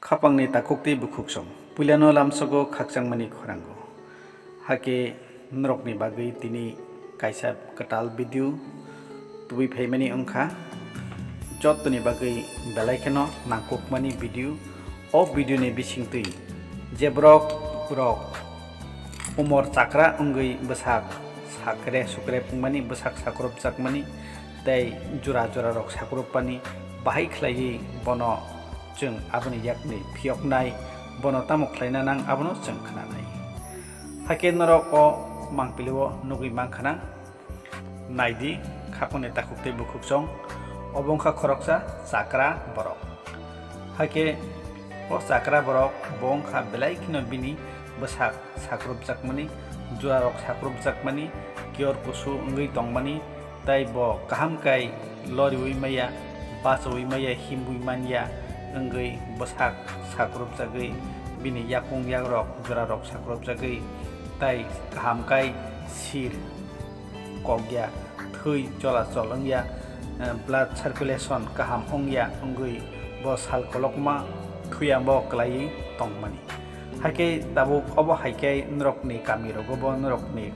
Khapangni takukti bukhuksong puilano lamsogo khakchangmani khorango hake nrokni bagui tini kaisa katal video tubui phaimani ongkha jotni bagui belaikeno nangkukmani video o video ni bisingtui jebrok rok umor chakra ongui bwsak sakre sukre pungmani bwsak sakrop jakmani tei jura jura rok sakropani bahai khlai bono जों आबोनि yakni phioknai bono tamo khlaina nang abono जों khnanai hake norok o mangpilio nugui mangkhana naidi khapone takukte bukhukjong obongkha khoroksa chakra borok hake o chakra borok bongkha belai kino bini bwsak sakrop jakmani jura rok sakrop jakmani kior kusu ngui tongmani tai bo kaham kai lori ui maya bas ui maya himbui manya enggai bwsak sakrop jagui bini yakung yagrok jura rok sakrop jagui tai kaham kai sir kogya thui cholachol ongya blood circulation kaham ongya ongui bo sal kolokma thuya bo klai tongmani hake tabuk obo haike nrokni kami rogo bo nrokni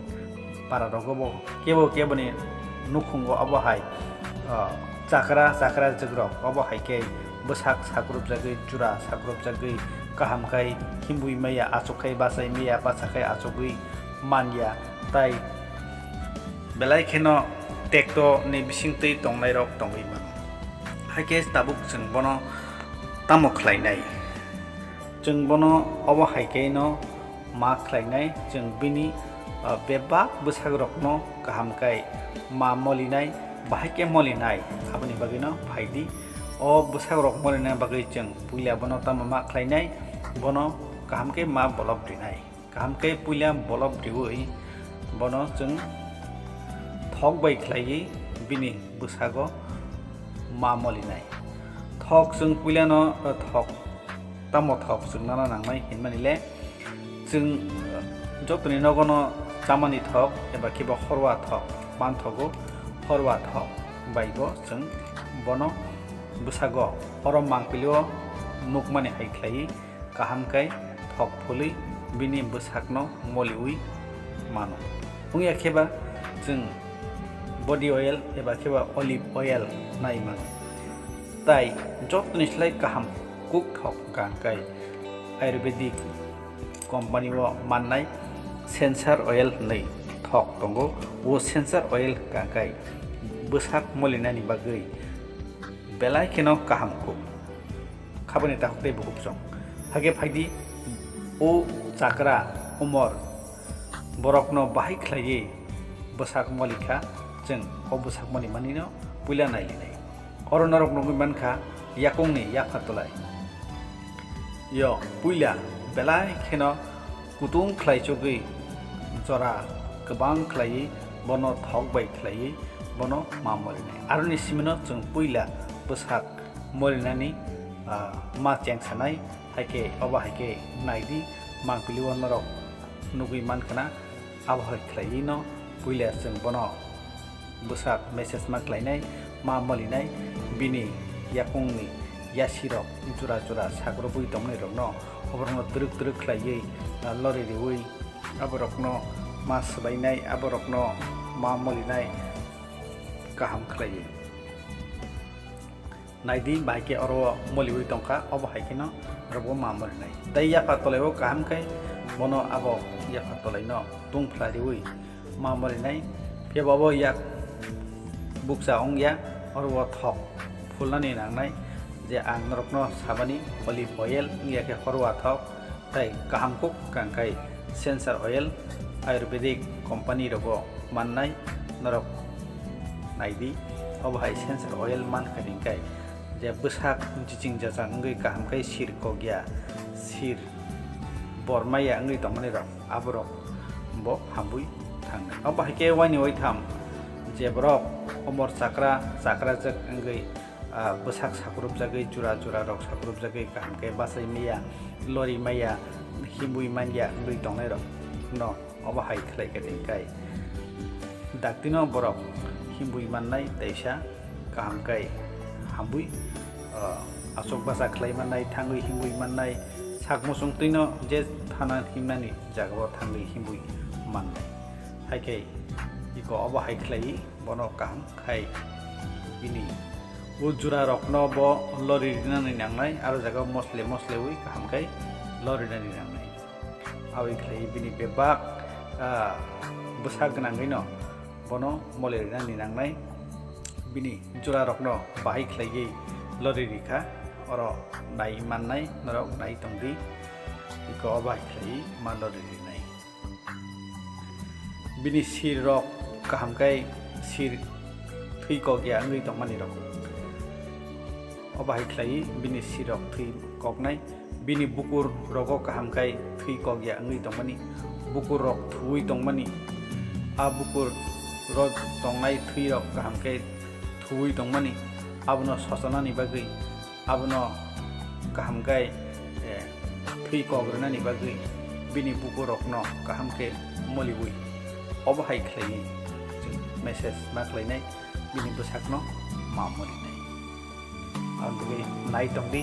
para rogo bo kebo ni nukhungo obo hai chakra jagrok obo haike bwsak sakrop jagui jura sakrop jagui kaham kai himbui maya achokai basai maya basakai achogui manya tai belai kheno tekto ni bisingtui tongnai rok tongui man hake tabuk जों bono tamo khlainai जों bono obo haike no ma khlainai जों bini beba bwsak rok no kaham kai ma molinai bahake molinai aboni bagino phaidi o bwsak rok molina bagui जों puila bono tamo ma khlainai bono kahamke ma bolop dinai kahamke puila bolop diui bono जों thok bai khlai bini bwsago ma molinai thok जों puila no thok tamo thok जों nana nangnai hinmanile जों jotoni nogono chamani thok eba kiba khorwa thok banthogo khorwa thok baibo जों bono bwsago orom mangpilio nukmani haikhlai kaham kai thok phuli bini bwsakno moliui mano ungya kheba जों body oil eba kheba olive oil nai man tai jotni slai kaham kuk thok kai ayurvedic company o mannai sensor oil nei thok tongo o sensor oil kai bwsak molinani bagui belai keno kaham ko khabani takukte bukhukjong hage phaidi o chakra umor borokno bahai khlai bwsak molika जों o bwsak moni manino puila nailinai oro norok nungui mankha yakungni yakhatolai yo puila belai keno kutung khlai chogui jora gobang khlai bono thok bai khlai bono ma molinai aroni simino जों puila bwsak molinani ma chengsanai haike oba haike naidi mangpilio norok nugui mankhana abhoi khlai no puila जों bono bwsak message ma khlainai ma molinai bini yakungni yasirok jura jura sagrobui tongnai rokno oborno truk khlai lori riui aborokno ma sbainai aborokno ma molinai kaham khlai naidi baike oro moliui tongka obo haikeno robo ma molinai tai yapa toleo kaham kai bono abo yapa tolaino tung phlariui ma molinai phebabo yak buksa ongya oro thok phulnani nangnai je ang norokno sabani olive oil ngiyake horwa thok tai kaham kuk kangkai sensor oil ayurvedic company rogo mannai norok naidi obo hai sensor oil man kadingkai je bwsak jijing jajang ngui kaham kai sir kogya sir bormaya ngui tongmani rok aborok bo hambui thangnai obo haike wani oi tham je borok umor chakra jak ngui bwsak sakrop jagui jura rok sakrop jagui kaham kai basai maya lori maya himbui manya ngui tongnai rok no obo hai khlai kadingkai daktino borok himbui mannai taisa kaham kai hambui asok basa khlai manai thangui himbui manai sak musung tino je thana himnani jagao thangui himbui manai haike iko obo hai khlai bono kaham khai ini ujura rokno bo lori dinani nangnai aro jagao mosle ui kaham kai lori dinani nangnai awi khlai bini bebak busak nangai no bono mole dinani nangnai bini jura rokno bahai khlai lori rikha oro nai mannai norok nai tongdi iko obai khlai ma lori nai bini sir rok kaham kai sir thui ko gya ngui tongmani rok obai khlai bini sir rok thui koknai bini bukur rogo kaham kai thui ko gya ngui tongmani bukur rok thui tongmani a bukur rod tongnai thui rok kaham kai thui tongmani abono sosonani bagui abono kaham kai thui kograni bagui bini bukur rokno kaham ke molibui obo hai khlai message ma khlainai bini busakno ma molinai andui nai tongdi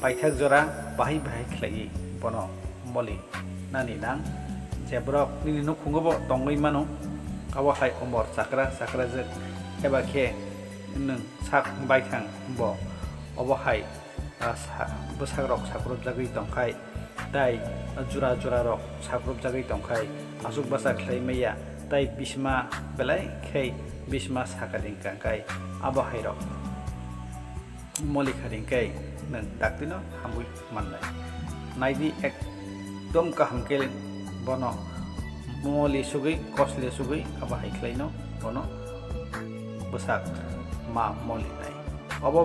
paithak jora bahai khlai bono moli nani nang jebrok nini no khungobo tongoi mano abo hai omor sakra je eba khe nung sak baithang bo obo hai busak rok sakrop jagui tongkhai tai jura rok sakrop jagui tongkhai asuk basa khlai meya tai bisma belai khei bisma sakading kangkai abo hai rok moli khading kai nang daktino hambui mannai naidi ekdom kaham ke bono moli sugui kosle sugui abo hai khlaino bono busak ma moli nai obo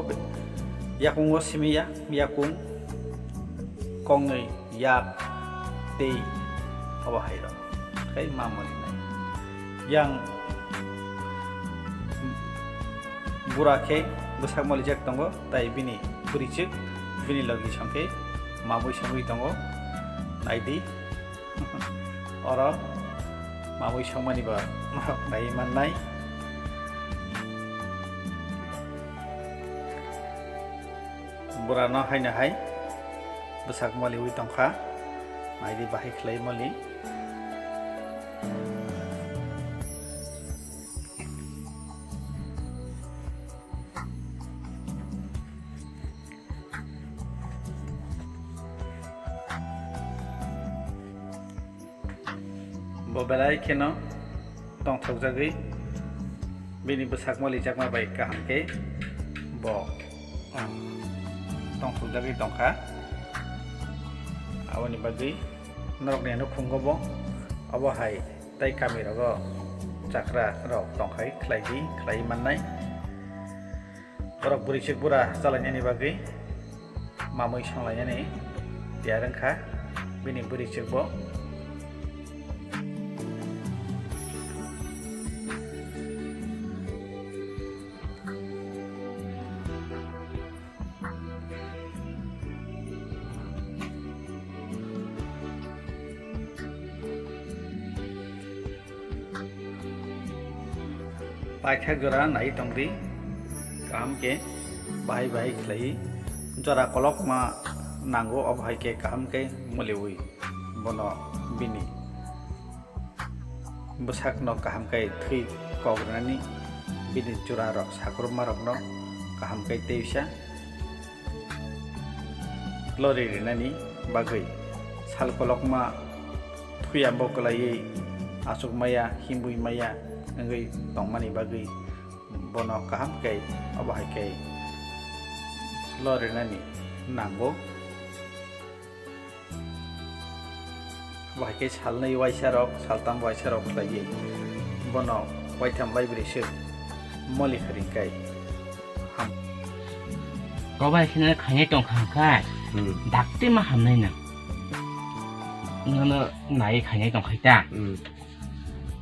yakung simiya yakung kongai yak te abo hai ro kai ma moli nai yang burake busak moli jak tongo tai bini purichik bini logi sangke mamui sangui tongo naidi oro mamui sangmani ba nai mannai burano haina hai busak moli ui tongkha naidi bahai khlai moli bo belai keno tong thok jagui bini busak moli jakma bai kaham ke bo tong thok jagui tongkha aboni bagui norok ni no khungobo abo hai tai kami rogo chakra rok tongkhai khlai mannai borok burichik bura chalainyani bagui mamui sanglainyani tiarengkha bini burichik bo paithak jora nai tongdi kaham ke bahai khlai jora kolok ma nango obhai ke kaham ke moliui bono bini busak no kaham ke thui kograni bini jora rok sakrum marok no kaham ke teisa lori rinani bagui sal kolok ma thui ambo kolai asuk maya himbui maya ngai tongmani bagui bono kaham kai abahai kai lori nani nango abahai kai salnai waisarok saltam waisarok lagi bono waitam library se moli kharing kai ham có bài xin nói khánh trong khang khai đặc tên mà hàm này nè nó này khánh trong khai ta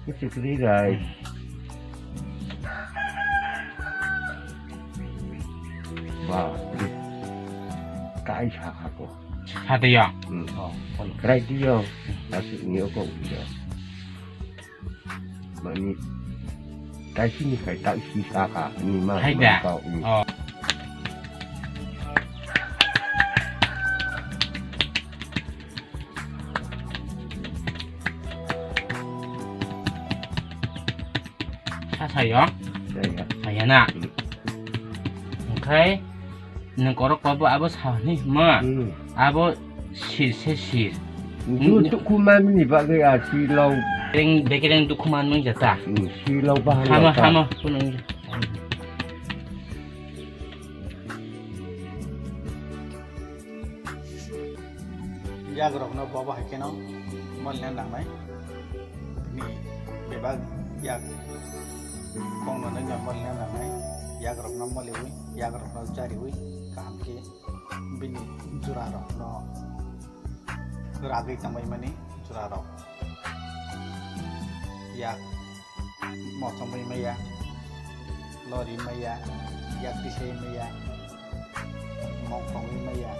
cái sự lý rồi và cái xã của hạt đấy à cái điều là sự nhiều của bây mà ni cái gì phải tạo sự xã cả ni mà hay đã 사사요? Saya. 아야나. 오케이. 는 거럭 바보 아버 사니 뭐. 아버 실세실. Untuk kuman ni pakai silau. 베게랭 두쿠만 명 잤다. Silau bahan. 하마 보는. yak rok no baba hake no mol na na mai ni bebag yak kong no na mol na na mai yak rok no mol hui yak rok no jari hui kam ke bini jura rok no ragai tamai mani jura rok yak mo tamai maya lori maya yak disai maya mong kong maya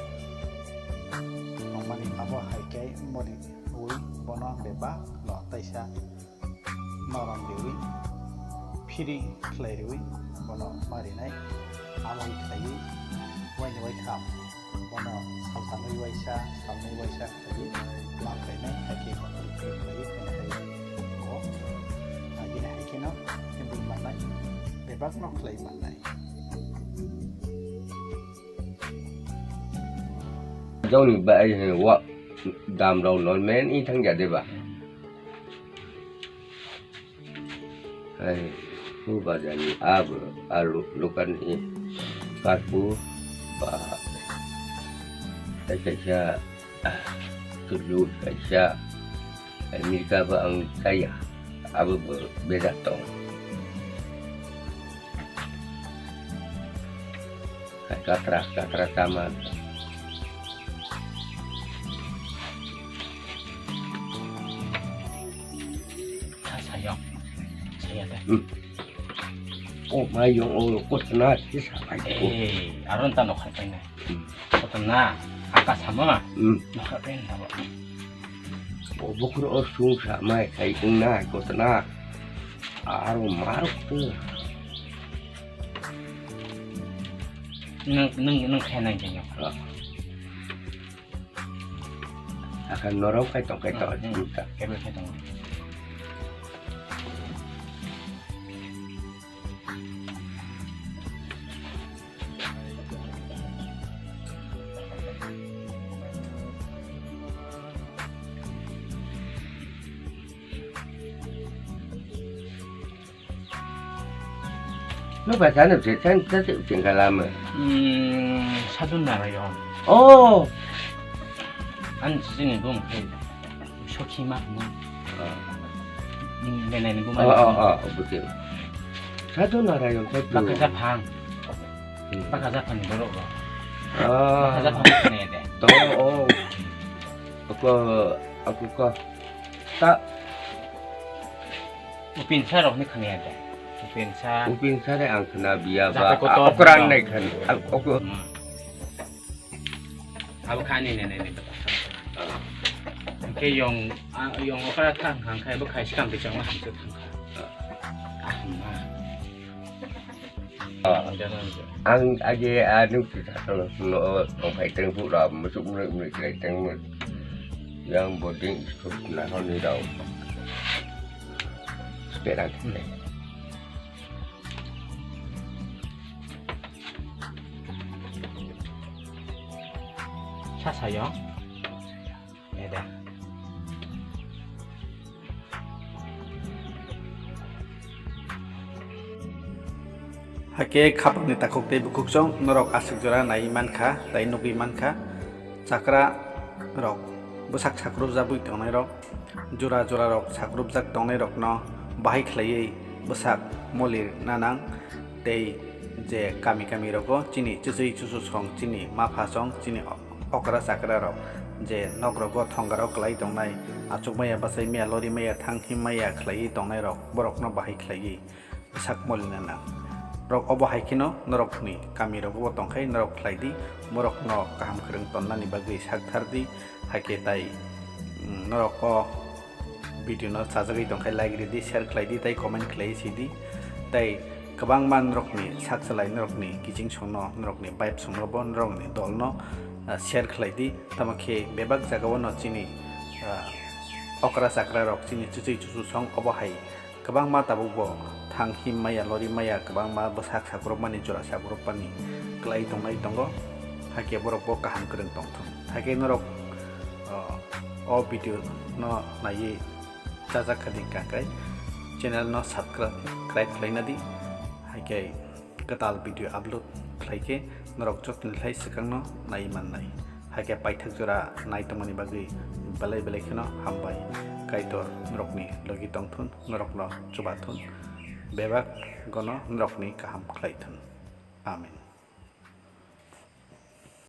mani abo hai cái moni hui bono beba lo taisa noram dewi phiri khlai dewi bono mari nai amoi khlai wai wai kham bono samsami waisa samai waisa khlai la khlai nai hai ke ko khlai khlai ko agi nai hai ke no embul manai beba no khlai manai Jauh ni baik wak dam rau non men ini thang jadi ba. Hai, tu badan ni alu lukan ni karbu ba. Saya tujuh saya ini kaba ang saya abu beda tong. Katra taman. 사사요. 사야 돼. Oh, mayong oh, kutna sisa ay ko. 아론타 녹할 거네. 어떤나 아까 삼아. 녹할 거네. Oh, bukro osung sa may kay na kutna. Aro marok to. nâng khe này cho nhau. Akan norong kay tong juta. Cái bữa khe tong. Nó phải sáng được sẽ sáng rất sự chuyện cả làm rồi. 사돈 나라요. Oh. 안 지는 거 뭐. 쇼키마 뭐. 내내는 거 말이야. Betul. Satu nara yang saya belum. 박하자팡. 박하자팡 뭐로 봐. Ah. 박하자팡 해야 돼. Tahu. Aku kah tak upin 사로 니 해야 돼. upin 사. upin saya ang kena biar Sampai ba. kotor. Ukuran naik kan. Aku. Aku kan ini. Cái dùng dùng cái thằng hàng khai bức khai sikam thì chẳng là hàng thứ Ang aja anu kita kalau no phải từng phụ đó mà chúng người cái từng yang boarding school là nó đi đâu. Sepeda này. 사사요? 네. hake khap ni takok te bukuk chong norok asik jora nai mankha tai nugi mankha chakra rok busak chakrup jabui tongnai rok jora rok chakrup jak tongnai rok no bahai khlaiei busak molir nanang tei je kami rogo chini chusui chusu song chini mafa song chini okra chakra rok je nogrogo thongaro klai tongnai achuk maya basai maya lori maya thanghi maya khlaiei tongnai rok borok no bahai khlaiei busak molir nanang rok obo haikino norok ni kami rogo tongkai norok khlaidi morok no kaham khreng tonnani bagui saktardi haike tai norok ko video no sajagi tongkai like di share khlaidi tai comment khlai sidi tai kabang man rok ni saksalai norok ni kiching songno norok ni vibe songno bon rok ni dolno share khlaidi tamakhe bebak jagawo no chini okra sakra rok chini chuchui chusu song obo hai kebang ma tabuk bo thang him maya lori maya kebang ma besak sakurop mani jora sakurop pani kelai tongnai tongo hake borok bo kaham kereng tongthon hake norok o video no nayi jajak khadi kakai channel no subscribe khlaina di hake katal video upload khlaike norok jotni khlai sikang no nai mannai hake paithak jora nai tongmani bagi belai belai kheno hambai kaitor norokni logi tongthun norokno chubathun bebak gono norokni kaham khlaithun amen.